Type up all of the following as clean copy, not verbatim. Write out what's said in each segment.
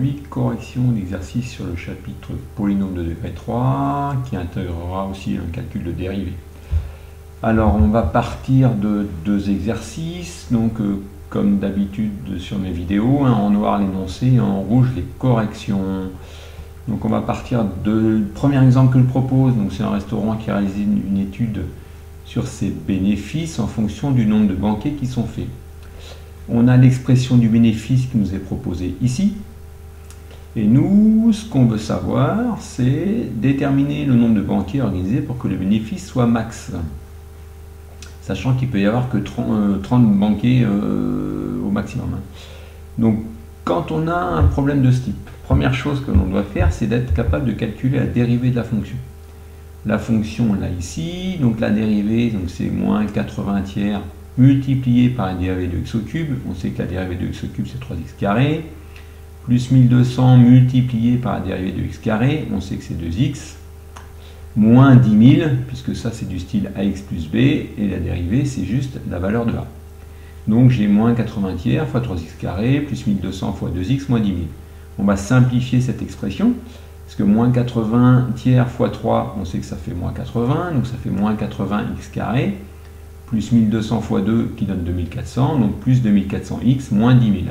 aujourd'hui, correction d'exercice sur le chapitre polynôme de degré 3 qui intégrera aussi un calcul de dérivée. Alors on va partir de deux exercices, donc comme d'habitude sur mes vidéos, en noir l'énoncé et en rouge les corrections. Donc on va partir du premier exemple que je propose, donc c'est un restaurant qui a réalisé une étude sur ses bénéfices en fonction du nombre de banquets qui sont faits. On a l'expression du bénéfice qui nous est proposée ici. Et nous, ce qu'on veut savoir, c'est déterminer le nombre de banquets organisés pour que le bénéfice soit max. Sachant qu'il peut y avoir que 30 banquets au maximum. Donc, quand on a un problème de ce type, première chose que l'on doit faire, c'est d'être capable de calculer la dérivée de la fonction. La fonction, là, ici, donc la dérivée, c'est moins 80 tiers multiplié par la dérivée de x au cube, on sait que la dérivée de x au cube c'est 3x carré, plus 1200 multiplié par la dérivée de x carré, on sait que c'est 2x, moins 10 000, puisque ça c'est du style ax plus b, et la dérivée c'est juste la valeur de a. Donc j'ai moins 80 tiers fois 3x carré, plus 1200 fois 2x, moins 10 000. On va simplifier cette expression, parce que moins 80 tiers fois 3, on sait que ça fait moins 80, donc ça fait moins 80x carré, plus 1200 fois 2 qui donne 2400, donc plus 2400x moins 10 000.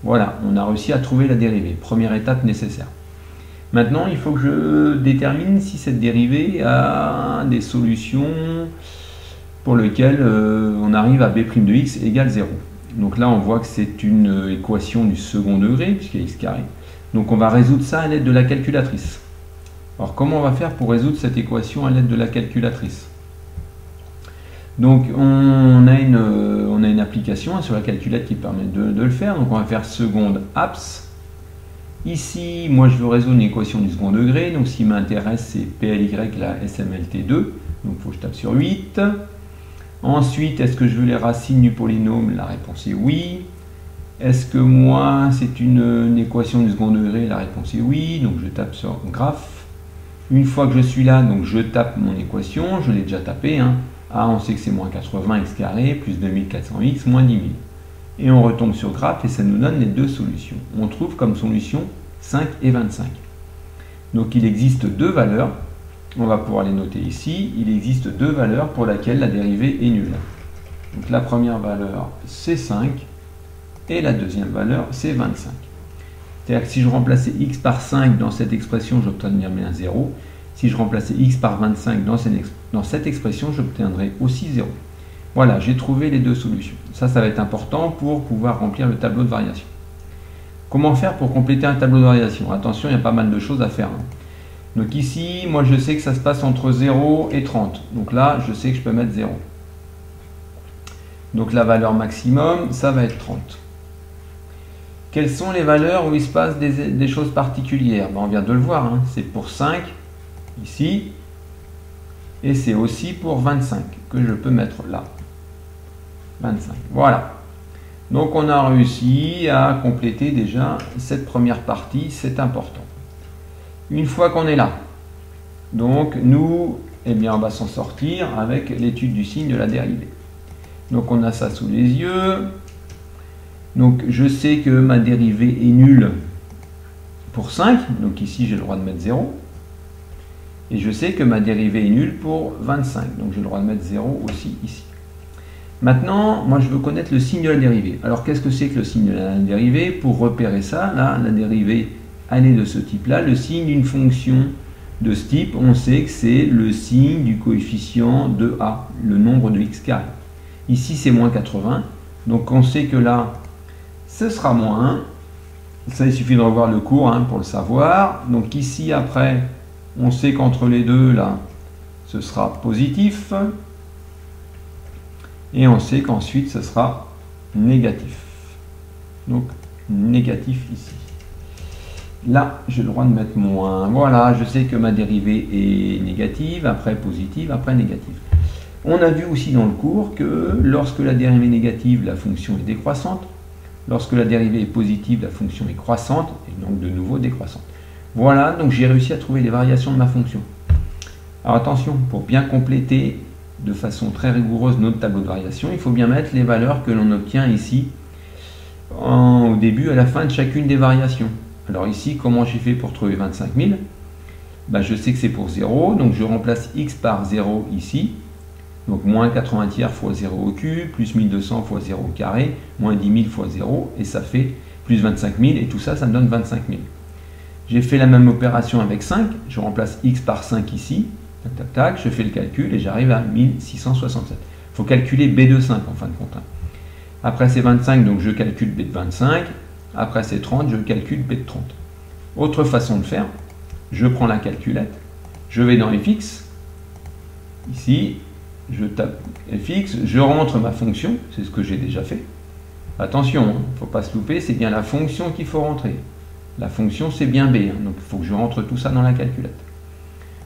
Voilà, on a réussi à trouver la dérivée, première étape nécessaire. Maintenant, il faut que je détermine si cette dérivée a des solutions pour lesquelles on arrive à b' de x égale 0. Donc là, on voit que c'est une équation du second degré, puisqu'il y a x carré. Donc on va résoudre ça à l'aide de la calculatrice. Alors comment on va faire pour résoudre cette équation à l'aide de la calculatrice ? Donc on a une application sur la calculette qui permet de le faire. Donc on va faire seconde apps. Ici, moi je veux résoudre une équation du second degré. Donc ce qui m'intéresse c'est PLY, la SMLT2. Donc il faut que je tape sur 8. Ensuite, est-ce que je veux les racines du polynôme? La réponse est oui. Est-ce que moi c'est une équation du second degré? La réponse est oui. Donc je tape sur graphe. Une fois que je suis là, donc je tape mon équation. Je l'ai déjà tapé. Ah, on sait que c'est moins 80x carré plus 2400x moins 10 000. Et on retombe sur graphe et ça nous donne les deux solutions. On trouve comme solution 5 et 25. Donc il existe deux valeurs. On va pouvoir les noter ici. Il existe deux valeurs pour lesquelles la dérivée est nulle. Donc la première valeur c'est 5 et la deuxième valeur c'est 25. C'est-à-dire que si je remplaçais x par 5 dans cette expression, j'obtiendrais bien 0. Si je remplaçais x par 25 dans cette expression, j'obtiendrai aussi 0. Voilà, j'ai trouvé les deux solutions. Ça va être important pour pouvoir remplir le tableau de variation. Comment faire pour compléter un tableau de variation? Attention, il y a pas mal de choses à faire. Donc ici, moi je sais que ça se passe entre 0 et 30. Donc là, je sais que je peux mettre 0. Donc la valeur maximum, ça va être 30. Quelles sont les valeurs où il se passe des choses particulières? On vient de le voir, c'est pour 5. Ici, et c'est aussi pour 25 que je peux mettre là. 25, voilà. Donc on a réussi à compléter déjà cette première partie, c'est important. Une fois qu'on est là, donc nous, on va s'en sortir avec l'étude du signe de la dérivée. Donc on a ça sous les yeux. Donc je sais que ma dérivée est nulle pour 5, donc ici j'ai le droit de mettre 0. Et je sais que ma dérivée est nulle pour 25. Donc j'ai le droit de mettre 0 aussi ici. Maintenant, moi je veux connaître le signe de la dérivée. Alors qu'est-ce que c'est que le signe de la dérivée? Pour repérer ça, là, la dérivée, elle est de ce type-là. Le signe d'une fonction de ce type, on sait que c'est le signe du coefficient de a, le nombre de x carré. Ici c'est moins 80. Donc on sait que là, ce sera moins 1. Ça, il suffit de revoir le cours pour le savoir. Donc ici, après... On sait qu'entre les deux, là, ce sera positif. Et on sait qu'ensuite, ce sera négatif. Donc, négatif ici. Là, j'ai le droit de mettre moins. Voilà, je sais que ma dérivée est négative, après positive, après négative. On a vu aussi dans le cours que lorsque la dérivée est négative, la fonction est décroissante. Lorsque la dérivée est positive, la fonction est croissante, et donc de nouveau décroissante. Voilà, donc j'ai réussi à trouver les variations de ma fonction. Alors attention, pour bien compléter de façon très rigoureuse notre tableau de variation, il faut bien mettre les valeurs que l'on obtient ici au début et à la fin de chacune des variations. Alors ici, comment j'ai fait pour trouver 25 000? Ben, je sais que c'est pour 0, donc je remplace x par 0 ici. Donc moins 80 tiers fois 0 au cube, plus 1200 fois 0 au carré, moins 10 000 fois 0, et ça fait plus 25 000, et tout ça, ça me donne 25 000. J'ai fait la même opération avec 5, je remplace x par 5 ici, tac, tac, tac, je fais le calcul, et j'arrive à 1667. Il faut calculer b de 5 en fin de compte. Après c'est 25, donc je calcule b de 25, après c'est 30, je calcule b de 30. Autre façon de faire, je prends la calculette, je vais dans fx, ici, je tape fx, je rentre ma fonction, c'est ce que j'ai déjà fait. Attention, il ne faut pas se louper, c'est bien la fonction qu'il faut rentrer. La fonction c'est bien b, donc il faut que je rentre tout ça dans la calculette.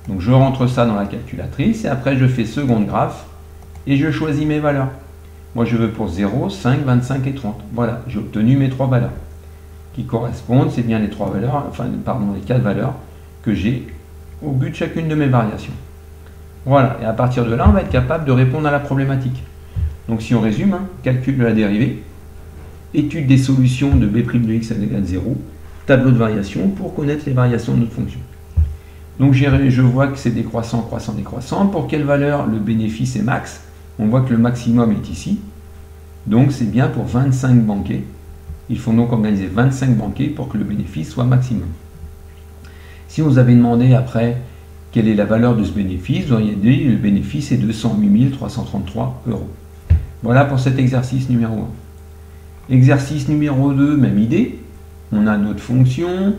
Donc je rentre ça dans la calculatrice et après je fais seconde graphe et je choisis mes valeurs. Moi je veux pour 0, 5, 25 et 30. Voilà, j'ai obtenu mes 3 valeurs qui correspondent, c'est bien les 3 valeurs, enfin pardon, les 4 valeurs que j'ai au but de chacune de mes variations. Voilà, et à partir de là, on va être capable de répondre à la problématique. Donc si on résume, calcul de la dérivée, étude des solutions de b' de x égale 0, tableau de variation pour connaître les variations de notre fonction. Donc je vois que c'est décroissant, croissant, décroissant. Pour quelle valeur le bénéfice est max? On voit que le maximum est ici. Donc c'est bien pour 25 banquets. Il faut donc organiser 25 banquets pour que le bénéfice soit maximum. Si on vous avait demandé après quelle est la valeur de ce bénéfice, vous auriez dit le bénéfice est 208 333 €. Voilà pour cet exercice numéro 1. Exercice numéro 2, même idée. On a notre fonction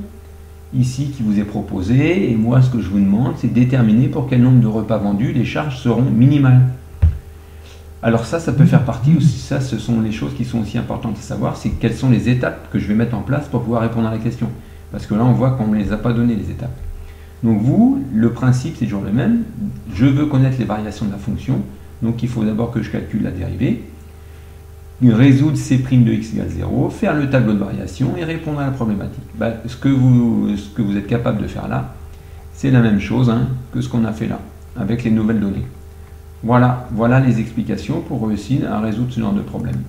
ici qui vous est proposée et moi ce que je vous demande c'est de déterminer pour quel nombre de repas vendus les charges seront minimales. Alors ça peut faire partie aussi, ça ce sont les choses qui sont aussi importantes à savoir, c'est quelles sont les étapes que je vais mettre en place pour pouvoir répondre à la question. Parce que là on voit qu'on ne les a pas données les étapes. Donc vous, le principe c'est toujours le même, je veux connaître les variations de la fonction, donc il faut d'abord que je calcule la dérivée, résoudre c' de x égale 0, faire le tableau de variation et répondre à la problématique. Ce que vous êtes capable de faire là, c'est la même chose que ce qu'on a fait là, avec les nouvelles données. Voilà les explications pour réussir à résoudre ce genre de problème.